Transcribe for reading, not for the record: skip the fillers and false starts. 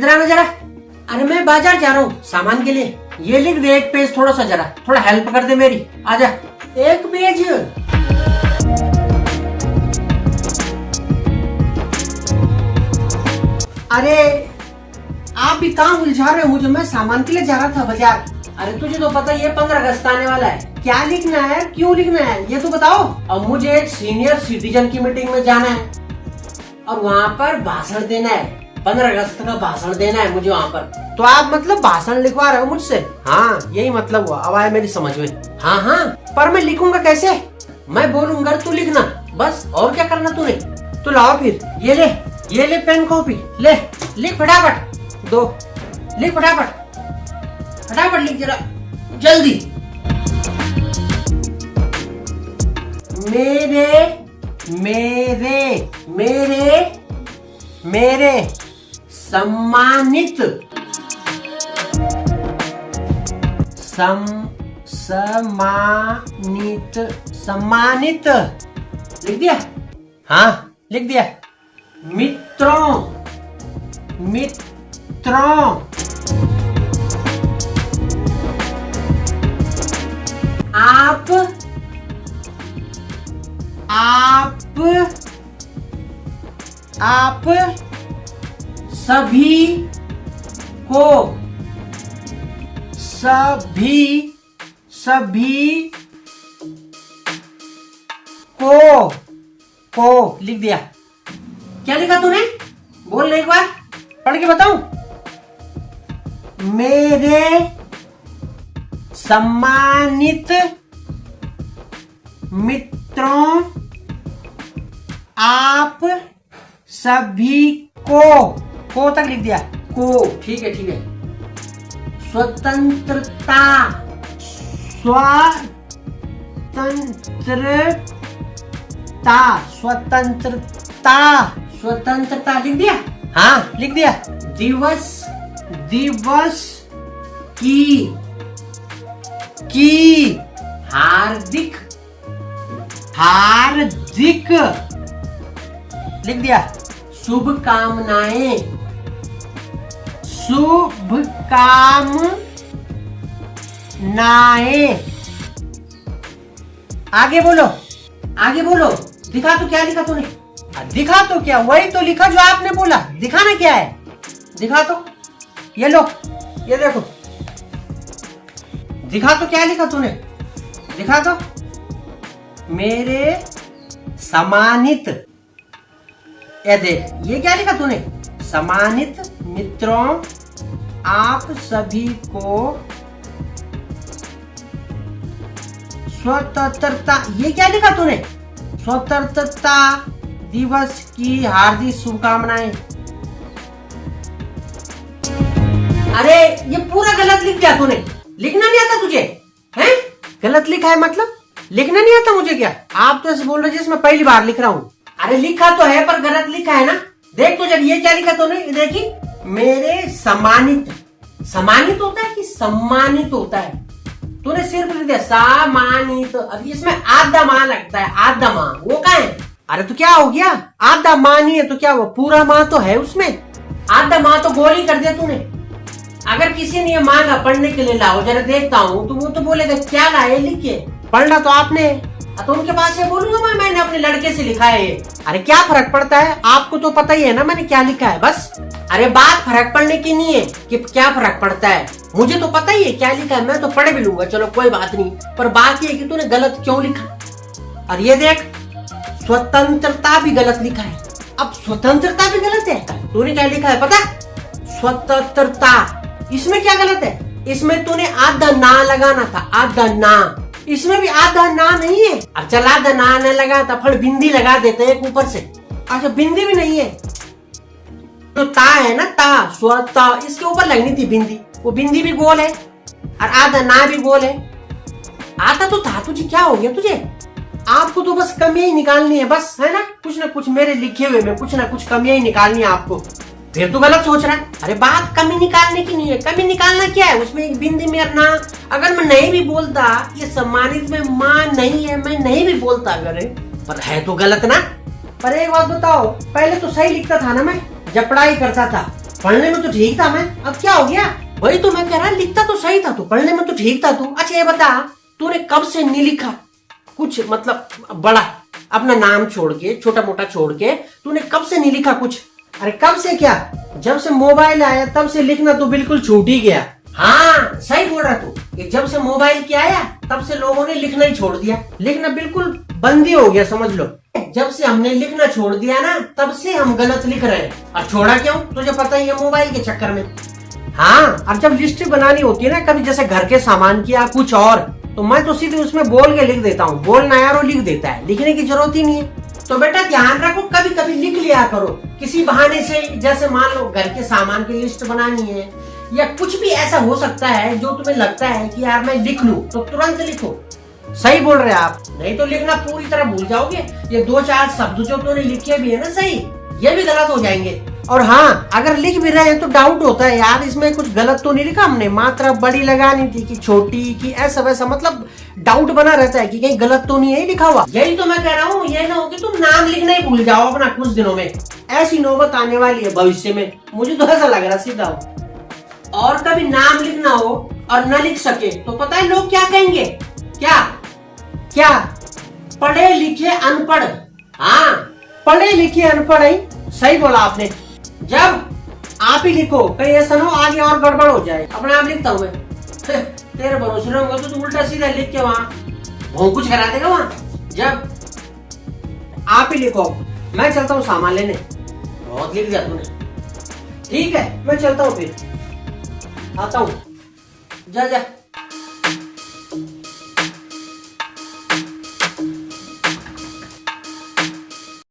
इधर आना जरा। अरे मैं बाजार जा रहा हूँ सामान के लिए। ये लिख दे एक पेज, थोड़ा सा जरा थोड़ा हेल्प कर दे मेरी। आजा। एक पेज। अरे आप भी कहाँ उलझा रहे हो मुझे? मैं सामान के लिए जा रहा था बाजार। अरे तुझे तो पता ये 15 अगस्त आने वाला है। क्या लिखना है, क्यों लिखना है, ये तो बताओ। अब मुझे एक सीनियर सिटीजन की मीटिंग में जाना है और वहाँ पर भाषण देना है। 15 अगस्त का भाषण देना है मुझे वहाँ पर। तो आप मतलब भाषण लिखवा रहे हो मुझसे? हाँ यही मतलब हुआ, अब आया मेरी समझ में। हाँ हाँ, पर मैं लिखूंगा कैसे? मैं बोलूंगा तू लिखना, बस। और क्या करना तूने? तो लाओ फिर, ये ले पेन कॉपी ले, लिख फटाफट। दो लिख फटाफट, फटाफट लिख जरा जल्दी। मेरे मेरे मेरे मेरे सम्मानित सम्मानित लिख दिया? हाँ लिख दिया। मित्रों आप सभी को लिख दिया। क्या लिखा तूने? बोल एक बार, पढ़ के बताऊं। मेरे सम्मानित मित्रों, आप सभी को तक लिख दिया। को, ठीक है ठीक है। स्वतंत्रता लिख दिया? हाँ लिख दिया। दिवस की हार्दिक लिख दिया। शुभकामनाएं आगे बोलो। दिखा तो क्या लिखा तूने? दिखा तो क्या, वही तो लिखा जो आपने बोला। दिखाना क्या है? दिखा तो, ये लो, ये देखो। दिखा तो क्या लिखा तूने? दिखा तो। मेरे सम्मानित, ये देख, ये क्या लिखा तूने? सम्मानित मित्रों, आप सभी को स्वतंत्रता, ये क्या लिखा तूने? स्वतंत्रता दिवस की हार्दिक शुभकामनाएं। अरे ये पूरा गलत लिख दिया तूने। लिखना नहीं आता तुझे? हैं? गलत लिखा है मतलब? लिखना नहीं आता मुझे क्या? आप तो ऐसे बोल रहे जैसे मैं पहली बार लिख रहा हूँ। अरे लिखा तो है पर गलत लिखा है ना। देख तो जब, ये क्या लिखा तूने? देखी, मेरे सम्मानित होता है कि सम्मानित होता है? तूने सिर्फ लिख दिया सम्मानित। अब इसमें आधा माँ लगता है, आधा माँ, वो कहाँ है? अरे तो क्या हो गया? आधा माँ नहीं है तो क्या हुआ? पूरा माँ तो है उसमें। आधा माँ तो गोली कर दिया तूने। अगर किसी ने ये मांगा पढ़ने के लिए, लाओ जरा देखता हूँ, तो वो तो बोलेगा क्या लाए लिख के। पढ़ना तो आपने, तो उनके पास ये बोलूंगा मैंने अपने लड़के से लिखा है ये। अरे क्या फर्क पड़ता है? आपको तो पता ही है ना मैंने क्या लिखा है, बस। अरे बात फर्क पड़ने की नहीं है कि क्या फर्क पड़ता है, मुझे तो पता ही है क्या लिखा है। मैं तो पढ़ भी लूंगा, चलो कोई बात नहीं। पर बात ये है कि तूने गलत क्यों लिखा। और ये देख, स्वतंत्रता भी गलत लिखा है। अब स्वतंत्रता भी गलत है। तूने क्या लिखा है पता? स्वतंत्रता। इसमें क्या गलत है? इसमें तूने आधा ना लगाना था, आधा ना। इसमें भी आधा ना नहीं है। अब चल आधा ना न लगा था, फिर बिंदी लगा देते एक ऊपर से। अच्छा बिंदी भी नहीं है तो ता है ना, ता, स्वता, इसके ऊपर लगनी थी बिंदी। वो बिंदी भी गोल है और आधा ना भी गोल है। आता तो था तुझे, क्या हो गया तुझे? आपको तो बस कमियां ही निकालनी है, बस, है ना? कुछ ना कुछ मेरे लिखे हुए में कुछ ना कुछ कमियां ही निकालनी है आपको। फिर तो गलत सोच रहा है। अरे बात कमी निकालने की नहीं है। कमी निकालना क्या है? उसमें एक बिंदी में ना, अगर मैं नहीं भी बोलता, ये सम्मानित में माँ नहीं है, मैं नहीं भी बोलता अगर, पर है तो गलत ना। पर एक बात बताओ, पहले तो सही लिखता था ना मैं, जब पढ़ाई करता था, पढ़ने में तो ठीक था मैं, अब क्या हो गया? वही तो मैं कह रहा, लिखता तो सही था तू, पढ़ने में तो ठीक था तू। अच्छा ये बता, तूने कब से नहीं लिखा कुछ, मतलब बड़ा, अपना नाम छोड़ के, छोटा मोटा छोड़ के, तूने कब से नहीं लिखा कुछ? अरे कब से क्या, जब से मोबाइल आया तब से लिखना तो बिल्कुल छूट ही गया। हाँ सही बोल रहा तू, ये जब से मोबाइल क्या आया तब से लोगों ने लिखना ही छोड़ दिया, लिखना बिल्कुल बंद ही हो गया समझ लो। जब से हमने लिखना छोड़ दिया ना, तब से हम गलत लिख रहे हैं। और छोड़ा क्यों? तुझे पता ही है, मोबाइल के चक्कर में। हाँ, और जब लिस्ट बनानी होती है ना, कभी जैसे घर के सामान की या कुछ और, तो मैं तो सीधे उसमें बोल के लिख देता हूँ, बोलना यार वो लिख देता है, लिखने की जरूरत ही नहीं है। तो बेटा ध्यान रखो, कभी कभी लिख लिया करो किसी बहाने से, जैसे मान लो घर के सामान की लिस्ट बनानी है, या कुछ भी ऐसा हो सकता है जो तुम्हें लगता है कि यार मैं लिख लूं, तो तुरंत लिखो। सही बोल रहे हैं आप, नहीं तो लिखना पूरी तरह भूल जाओगे। ये 2-4 शब्द जो तुमने लिखे भी है ना सही, ये भी गलत हो जाएंगे। और हाँ, अगर लिख भी रहे हैं तो डाउट होता है यार, इसमें कुछ गलत तो नहीं लिखा हमने, मात्रा बड़ी लगानी थी कि छोटी, कि ऐसा वैसा, मतलब डाउट बना रहता है कि कहीं गलत तो नहीं है लिखा हुआ। यही तो मैं कह रहा हूँ, ये ना हो कि तुम नाम लिखना ही भूल जाओ अपना कुछ दिनों में, ऐसी नौबत आने वाली है भविष्य में, मुझे तो ऐसा लग रहा सीधा हो। और कभी नाम लिखना हो और न लिख सके तो पता है लोग क्या कहेंगे? क्या क्या? पढ़े लिखे अनपढ़। हाँ, पढ़े लिखे अनपढ़ है, सही बोला आपने। जब आप ही लिखो, कहीं ऐसा ना हो आगे और गड़बड़ हो जाए। अपने आप लिखता हूँ मैं, तेरे भरोसे रहूंगा तो तू उल्टा सीधा लिख के वहां कुछ करा देगा वहां। जब आप ही लिखो, मैं चलता हूँ सामान लेने, बहुत लिख दिया तूने। ठीक है, मैं चलता हूँ, फिर आता हूँ, जा जा।